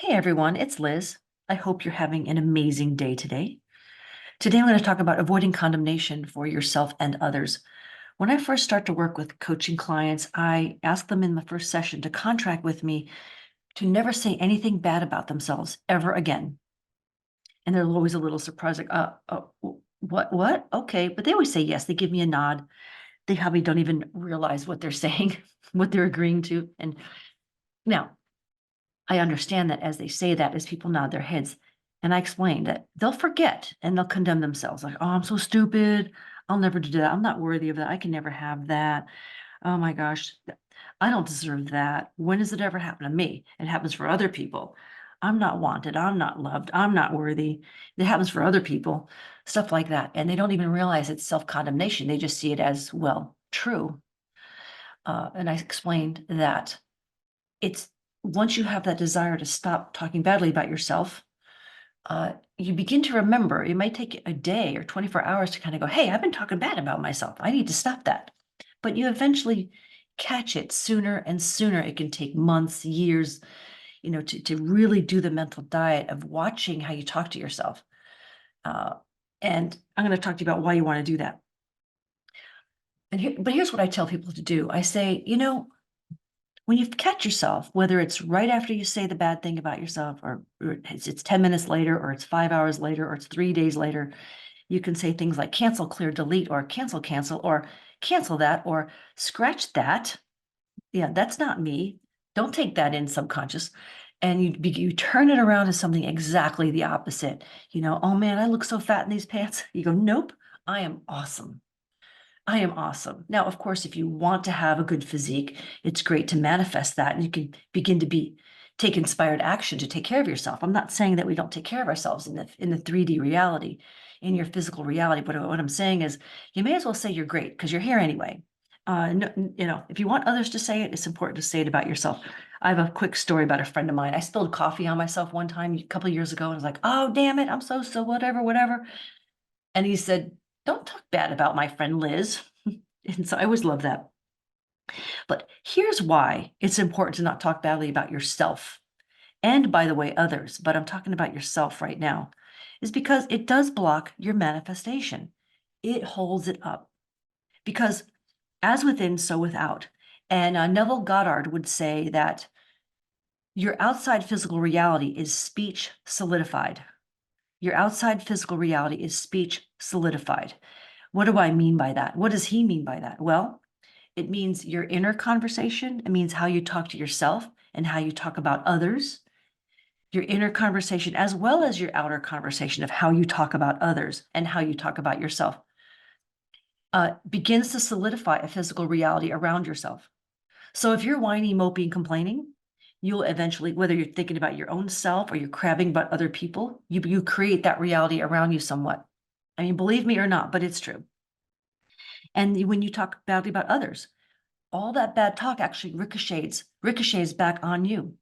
Hey everyone, it's Liz. I hope you're having an amazing day today. Today I'm going to talk about avoiding condemnation for yourself and others. When I first start to work with coaching clients, I ask them in the first session to contract with me to never say anything bad about themselves ever again. And they're always a little surprised, like, what? Okay. But they always say yes. They give me a nod. They probably don't even realize what they're saying, what they're agreeing to. And now, I understand that as they say that, as people nod their heads, and I explain that they'll forget and they'll condemn themselves like, oh, I'm so stupid. I'll never do that. I'm not worthy of that. I can never have that. Oh my gosh, I don't deserve that. When does it ever happen to me? It happens for other people. I'm not wanted. I'm not loved. I'm not worthy. It happens for other people, stuff like that. And they don't even realize it's self-condemnation. They just see it as, well, true. And I explained that it's once you have that desire to stop talking badly about yourself, you begin to remember. It might take a day or 24 hours to kind of go, hey, I've been talking bad about myself. I need to stop that. But you eventually catch it sooner and sooner. It can take months, years, to really do the mental diet of watching how you talk to yourself. Uh, and I'm going to talk to you about why you want to do that. But here's what I tell people to do. I say, when you catch yourself, whether it's right after you say the bad thing about yourself, or it's 10 minutes later, or it's 5 hours later, or it's 3 days later, you can say things like cancel, clear, delete, or cancel, or cancel that, or scratch that. Yeah, that's not me. Don't take that in subconscious. And you turn it around to something exactly the opposite. Oh man, I look so fat in these pants. You go, nope, I am awesome. I am awesome. Now, of course, if you want to have a good physique, it's great to manifest that, and you can begin to take inspired action to take care of yourself. I'm not saying that we don't take care of ourselves in the 3D reality, in your physical reality. But what I'm saying is, you may as well say you're great because you're here anyway. If you want others to say it, it's important to say it about yourself. I have a quick story about a friend of mine. I spilled coffee on myself one time a couple of years ago, and I was like, "Oh, damn it! I'm so whatever, whatever." And he said, don't talk bad about my friend Liz. And so I always love that. But here's why it's important to not talk badly about yourself. And by the way, others, but I'm talking about yourself right now, is because it does block your manifestation. It holds it up. Because as within, so without. And Neville Goddard would say that your outside physical reality is speech solidified. Your outside physical reality is speech solidified. What do I mean by that? What does he mean by that? Well, it means your inner conversation. It means how you talk to yourself and how you talk about others. Your inner conversation, as well as your outer conversation of how you talk about others and how you talk about yourself, begins to solidify a physical reality around yourself. So if you're whiny, mopey, and complaining, you'll eventually, whether you're thinking about your own self or you're crabbing about other people, you create that reality around you somewhat. I mean, believe me or not, but it's true. And when you talk badly about others, all that bad talk actually ricochets back on you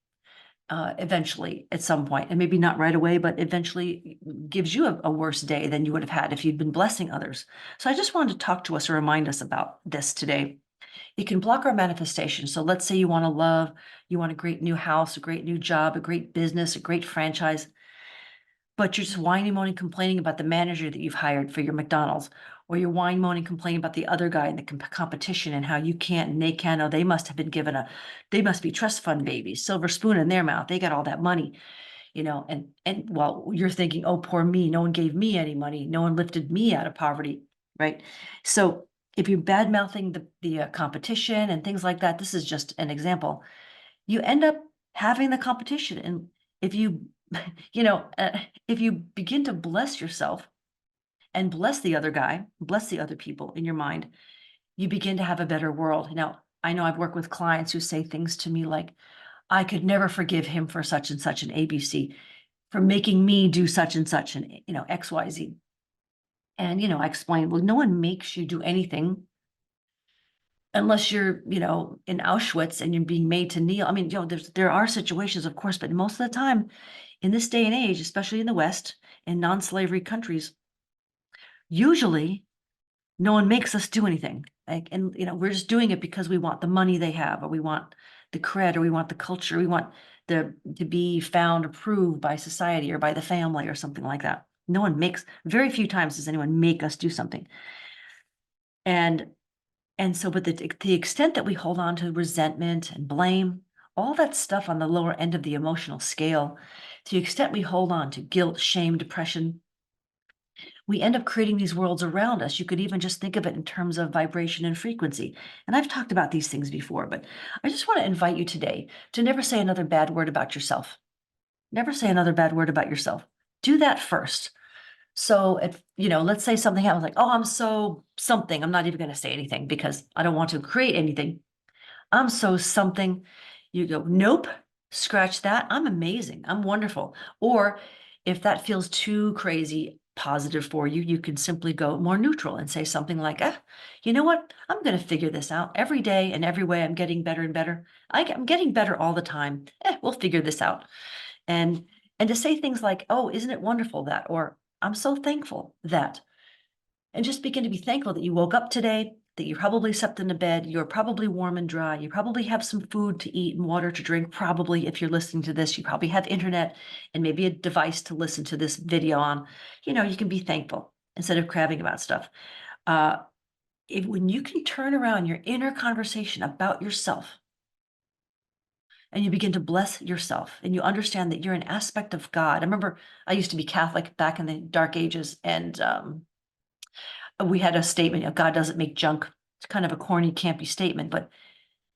eventually at some point, and maybe not right away, but eventually gives you a worse day than you would have had if you'd been blessing others. So I just wanted to talk to us or remind us about this today. It can block our manifestation. So let's say you want to love, you want a great new house, a great new job, a great business, a great franchise, but you're just whining, moaning, complaining about the manager that you've hired for your McDonald's, or you're whining, moaning, complaining about the other guy in the competition and how you can't and they can. Oh, they must have been given they must be trust fund babies, silver spoon in their mouth. They got all that money, and while you're thinking, oh, poor me, no one gave me any money, no one lifted me out of poverty, right? So if you're bad mouthing the competition and things like that, this is just an example. You end up having the competition, and if you if you begin to bless yourself and bless the other guy, bless the other people in your mind, you begin to have a better world. Now, I know I've worked with clients who say things to me like, I could never forgive him for such and such an ABC, for making me do such and such an, XYZ. And, I explain, well, no one makes you do anything unless you're, in Auschwitz and you're being made to kneel. I mean, there are situations, of course, but most of the time in this day and age, especially in the West and non-slavery countries, usually no one makes us do anything. We're just doing it because we want the money they have, or we want the cred, or we want the culture, we want to be found approved by society or by the family or something like that. Very few times does anyone make us do something. And so, but to the extent that we hold on to resentment and blame, all that stuff on the lower end of the emotional scale, to the extent we hold on to guilt, shame, depression, we end up creating these worlds around us. You could even just think of it in terms of vibration and frequency. And I've talked about these things before, but I just want to invite you today to never say another bad word about yourself. Never say another bad word about yourself. Do that first. So if, let's say something happens like, oh, I'm so something. I'm not even going to say anything because I don't want to create anything. I'm so something. You go, nope, scratch that. I'm amazing. I'm wonderful. Or if that feels too crazy positive for you, you can simply go more neutral and say something like, you know what? I'm going to figure this out every day and every way. I'm getting better and better. I'm getting better all the time. We'll figure this out. And to say things like, oh, isn't it wonderful that, or I'm so thankful that, and just begin to be thankful that you woke up today, that you probably slept in a bed, you're probably warm and dry, you probably have some food to eat and water to drink. Probably, if you're listening to this, you probably have internet and maybe a device to listen to this video on. You can be thankful instead of crabbing about stuff. When you can turn around your inner conversation about yourself and you begin to bless yourself and you understand that you're an aspect of God. I remember I used to be Catholic back in the dark ages, and we had a statement, God doesn't make junk. It's kind of a corny, campy statement, but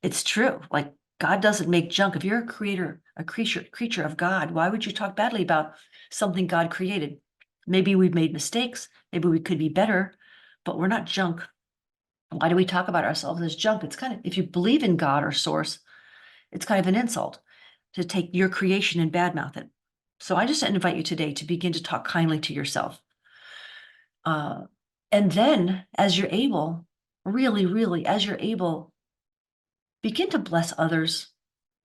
it's true. Like, God doesn't make junk. If you're a creature of God, why would you talk badly about something God created? Maybe we've made mistakes. Maybe we could be better, but we're not junk. Why do we talk about ourselves as junk? It's kind of, if you believe in God or source, it's kind of an insult to take your creation and badmouth it. So I just invite you today to begin to talk kindly to yourself. And then as you're able, really, really, as you're able, begin to bless others.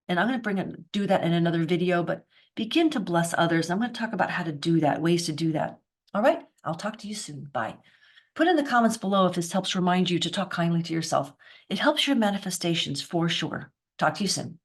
And I'm going to do that in another video, but begin to bless others. I'm going to talk about how to do that, ways to do that. All right. I'll talk to you soon. Bye. Put in the comments below if this helps remind you to talk kindly to yourself. It helps your manifestations for sure. Talk to you soon.